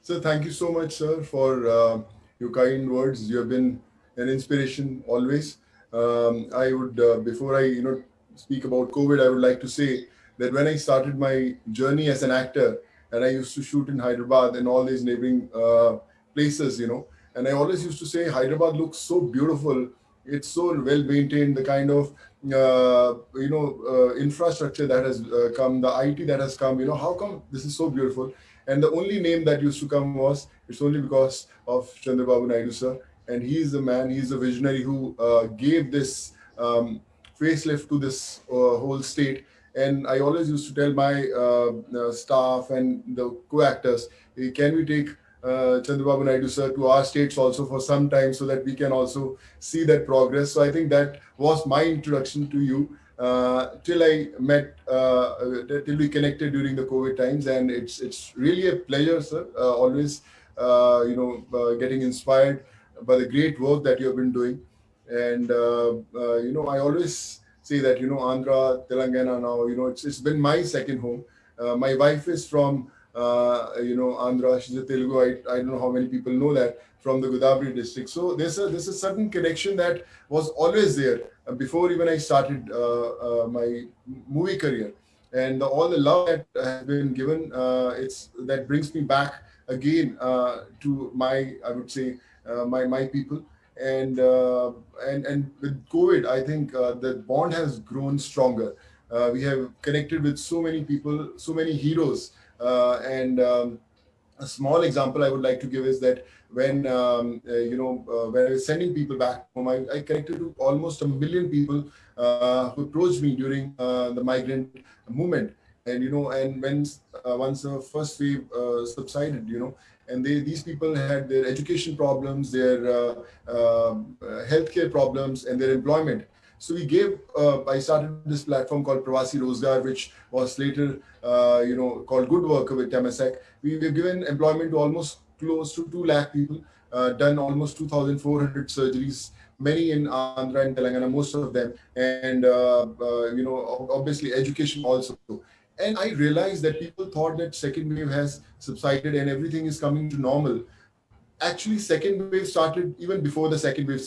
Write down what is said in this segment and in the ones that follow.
So thank you so much, sir, for your kind words. You have been an inspiration always. I would, before I, speak about COVID, I would like to say that when I started my journey as an actor, and I used to shoot in Hyderabad and all these neighboring places, and I always used to say Hyderabad looks so beautiful. It's so well maintained. The kind of infrastructure that has come, the IT that has come. How come this is so beautiful? And the only name that used to come was it's only because of Chandrababu Naidu sir. And he is the man, he is the visionary who gave this facelift to this whole state. And I always used to tell my staff and the co-actors, hey, can we take Chandrababu Naidu sir to our states also for some time so that we can also see that progress. So I think that was my introduction to you till I met, till we connected during the COVID times, and it's really a pleasure, sir. Always, getting inspired by the great work that you have been doing, and I always say that Andhra, Telangana now, it's been my second home. My wife is from Andhra. She's a Telugu. I don't know how many people know that from the Godavari district. So there's a certain connection that was always there before even I started my movie career, and all the love that has been given, it's that brings me back again to my, I would say, my people. And and with COVID, I think the bond has grown stronger. We have connected with so many people, so many heroes, and a small example I would like to give is that when I was sending people back home, I connected to almost 1 million people who approached me during the migrant movement. And and when once the first wave subsided, and these people had their education problems, their healthcare problems, and their employment. So I started this platform called Pravasi Rozgar, which was later, called Good Worker with Temasek. We've given employment to almost close to 2 lakh people, done almost 2,400 surgeries, many in Andhra and Telangana, most of them, and obviously education also. And I realized that people thought that second wave has subsided and everything is coming to normal. Actually, second wave started even before the second wave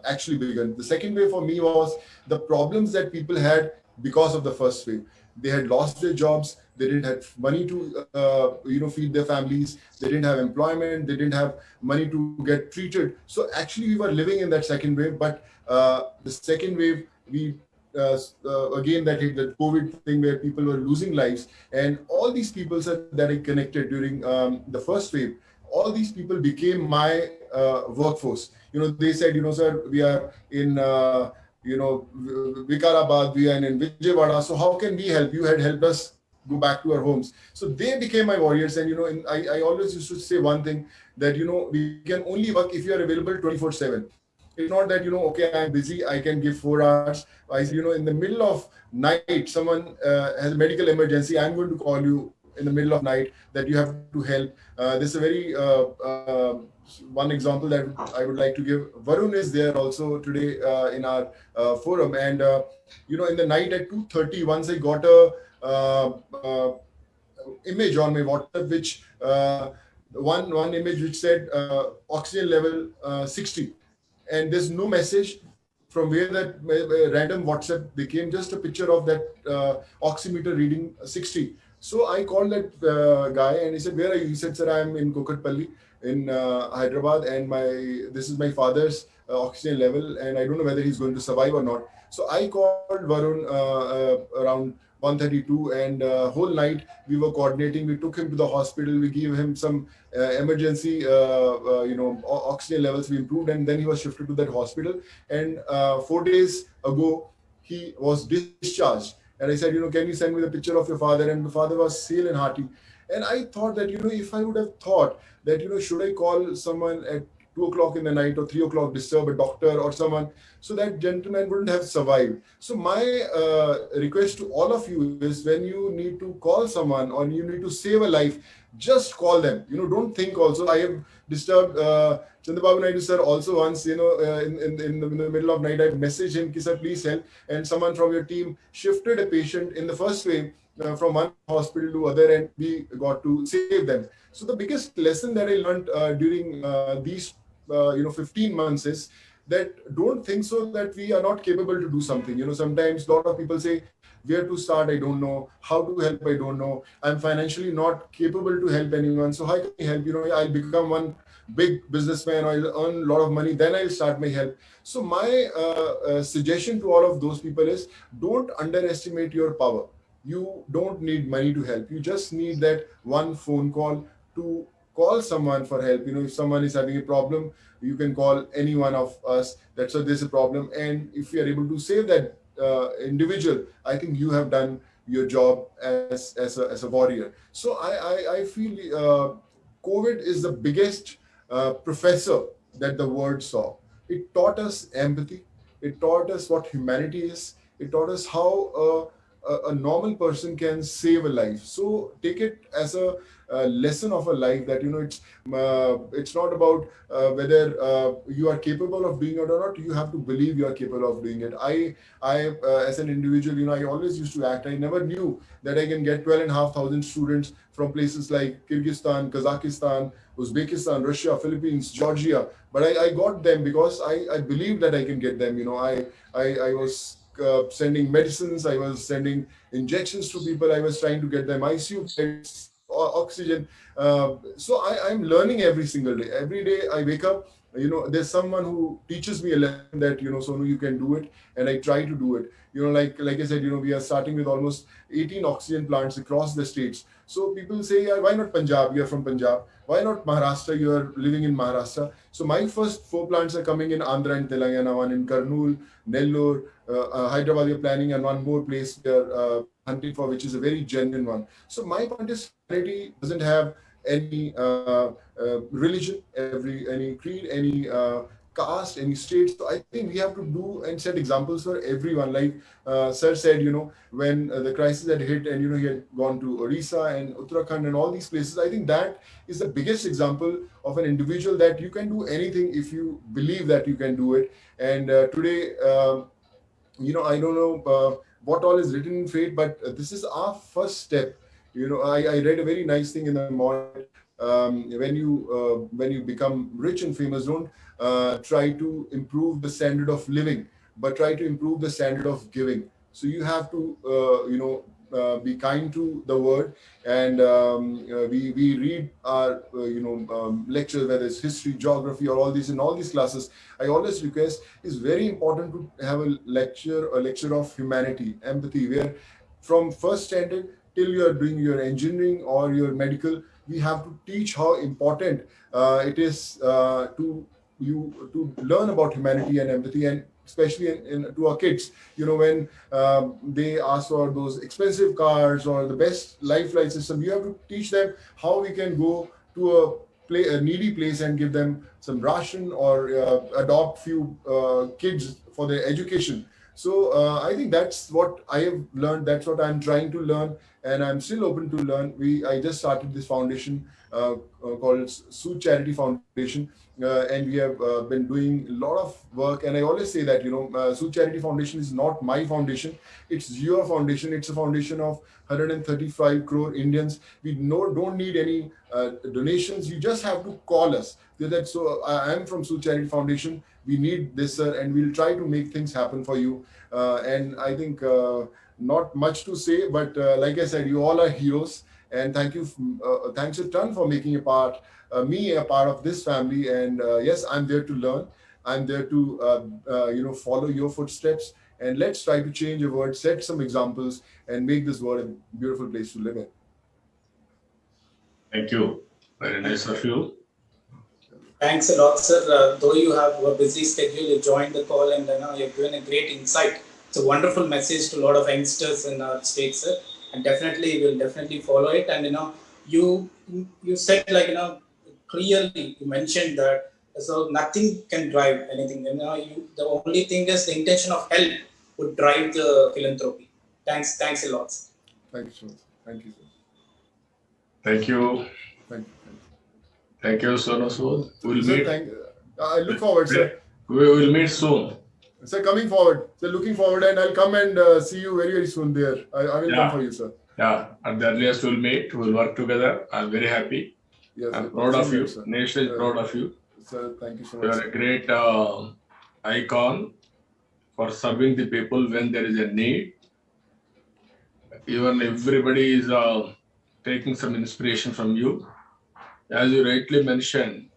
actually began. The second wave for me was the problems that people had because of the first wave. They had lost their jobs. They didn't have money to feed their families. They didn't have employment. They didn't have money to get treated. So actually, we were living in that second wave. But the second wave, we again that hit the COVID thing where people were losing lives, and all these people said that I connected during the first wave, all these people became my workforce. They said, sir, we are in, Vikarabad, we are in Vijayawada. So how can we help? You had helped us go back to our homes. So they became my warriors. And, I always used to say one thing that, we can only work if you are available 24/7. It's not that, okay, I'm busy, I can give 4 hours. I said, in the middle of night, someone has a medical emergency, I'm going to call you in the middle of night that you have to help. There's a very one example that I would like to give. Varun is there also today in our forum, and in the night at 2:30, once I got a image on my WhatsApp, which one image which said oxygen level 60, and there's no message from where that random WhatsApp became, just a picture of that oximeter reading 60. So I called that guy and he said, "Where are you?" He said, "Sir, I'm in Kokatpalli in Hyderabad, and this is my father's oxygen level, and I don't know whether he's going to survive or not." So I called Varun around 1:32, and whole night we were coordinating. We took him to the hospital. We gave him some emergency, oxygen levels we improved, and then he was shifted to that hospital. And 4 days ago, he was discharged. And I said, can you send me the picture of your father? And the father was hale and hearty. And I thought that, if I would have thought that, should I call someone at 2 o'clock in the night or 3 o'clock, disturb a doctor or someone, so that gentleman wouldn't have survived. So my request to all of you is, when you need to call someone or you need to save a life, just call them. Don't think also. I have disturbed Chandrababu Naidu sir also once, in the middle of night, I messaged him, "Sir, please help." And someone from your team shifted a patient in the first wave from one hospital to other, and we got to save them. So the biggest lesson that I learned during these 15 months is that don't think so that we are not capable to do something. Sometimes a lot of people say, where to start, I don't know. How to help, I don't know. I'm financially not capable to help anyone. So how can I help? I'll become one big businessman, or I'll earn a lot of money, then I'll start my help. So my suggestion to all of those people is, don't underestimate your power. You don't need money to help. You just need that one phone call to call someone for help. If someone is having a problem, you can call any one of us. That's why there's a problem. And if you are able to save that individual, I think you have done your job as a warrior. So I feel COVID is the biggest professor that the world saw. It taught us empathy. It taught us what humanity is. It taught us how a normal person can save a life. So take it as a lesson of a life, that it's not about whether you are capable of doing it or not. You have to believe you are capable of doing it. I as an individual, I always used to act. I never knew that I can get 12,500 students from places like Kyrgyzstan, Kazakhstan, Uzbekistan, Russia, Philippines, Georgia. But I got them because I believed that I can get them. I was sending medicines, I was sending injections to people, I was trying to get them ICU beds, oxygen. So I'm learning every single day. Every day I wake up, there's someone who teaches me a lesson that, Sonu, you can do it, and I try to do it. Like I said, we are starting with almost 18 oxygen plants across the states. So people say, yeah, why not Punjab? You're from Punjab. Why not Maharashtra? You are living in Maharashtra. So my first 4 plants are coming in Andhra and Telangana, one in Kurnool, Nellore, Hyderabad. You're planning, and one more place we are hunting for, which is a very genuine one. So my point is, humanity doesn't have any religion, any creed, any caste, any state. So I think we have to do and set examples for everyone. Like Sir said, when the crisis had hit, and he had gone to Orissa and Uttarakhand and all these places. I think that is the biggest example of an individual, that you can do anything if you believe that you can do it. And today, I don't know what all is written in fate, but this is our first step. I read a very nice thing in the morning that when you become rich and famous, don't try to improve the standard of living, but try to improve the standard of giving. So you have to, be kind to the word. And we read our lectures, whether it's history, geography, or all these, in all these classes. I always request, it's very important to have a lecture of humanity, empathy, where from first standard till you are doing your engineering or your medical, we have to teach how important it is to learn about humanity and empathy, and especially to our kids. When they ask for those expensive cars or the best lifeline system, you have to teach them how we can go to a needy place and give them some ration, or adopt few kids for their education. So I think that's what I have learned. That's what I'm trying to learn, and I'm still open to learn. I just started this foundation called Sood Charity Foundation, and we have been doing a lot of work. And I always say that Sood Charity Foundation is not my foundation; it's your foundation. It's a foundation of 135 crore Indians. We don't need any donations. You just have to call us. So I'm from Sood Charity Foundation. We need this, sir, and we'll try to make things happen for you. And I think not much to say, but like I said, you all are heroes, and thanks a ton for making me a part of this family. And yes, I'm there to learn. I'm there to follow your footsteps, and let's try to change a world, set some examples, and make this world a beautiful place to live in. Thank you. Very nice of you. Thanks a lot, sir. Though you have a busy schedule, you joined the call, and you've given a great insight. It's a wonderful message to a lot of youngsters in our state, sir. And definitely, we'll definitely follow it. And you said, clearly, you mentioned that so nothing can drive anything. The only thing is the intention of help would drive the philanthropy. Thanks a lot, sir. Thank you so much. Thank you, sir. Thank you. Thank you. Thank you, Sonu Sood. We'll Sir, meet. I look forward, sir. We will meet soon. Sir, coming forward. Sir, looking forward, and I'll come and see you very, very soon there. I will come for you, sir. Yeah, at the earliest we'll meet, we'll work together. I'm very happy. Yes, I'm proud of same here, you. sir. Nation is proud of you. Sir, thank you so You much, are sir. a great icon for serving the people when there is a need. Even everybody is taking some inspiration from you. As you rightly mentioned,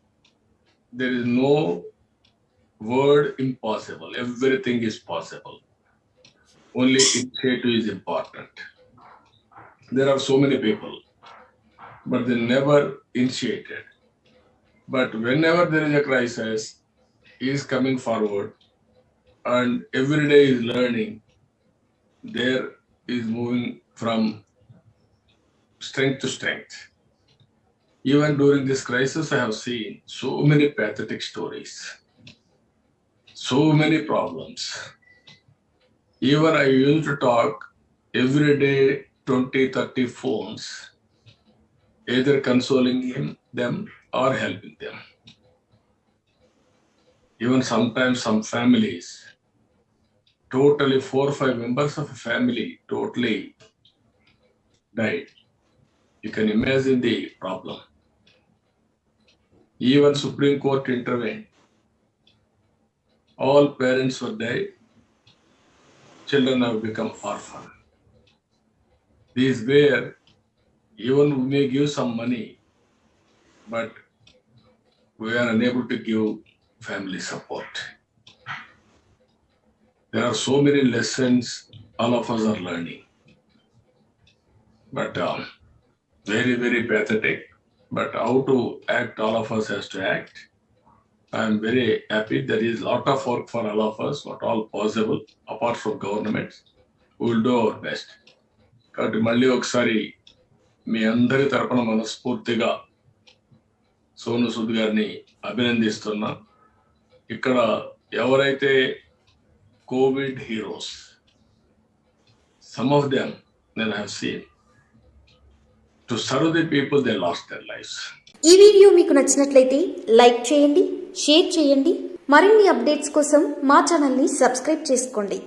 there is no word impossible. Everything is possible. Only initiative is important. There are so many people, but they never initiated. But whenever there is a crisis, he is coming forward and every day is learning. There is moving from strength to strength. Even during this crisis, I have seen so many pathetic stories, so many problems. Even I used to talk every day 20, 30 phones, either consoling them or helping them. Even sometimes some families, totally 4 or 5 members of a family totally died. You can imagine the problem. Even Supreme Court intervened. All parents were died. Children have become orphan. These where even we may give some money, but we are unable to give family support. There are so many lessons all of us are learning, but very, very pathetic. But how to act, all of us has to act. I am very happy. There is a lot of work for all of us, what all possible, apart from governments. We will do our best. కాబట్టి మళ్ళీ ఒకసారి మీ అందరి తరపున మనస్ఫూర్తిగా సోను సూద్ గారిని అభినందిస్తున్నా. ఇక్కడ ఎవరైతే Covid heroes, some of them that I have seen, to serve the people, they lost their lives. ఈ వీడియో మీకు నచ్చినట్లయితే లైక్ చేయండి, షేర్ చేయండి. మరిన్ని అప్డేట్స్ కోసం మా ఛానల్ని సబ్స్క్రైబ్ చేసుకోండి.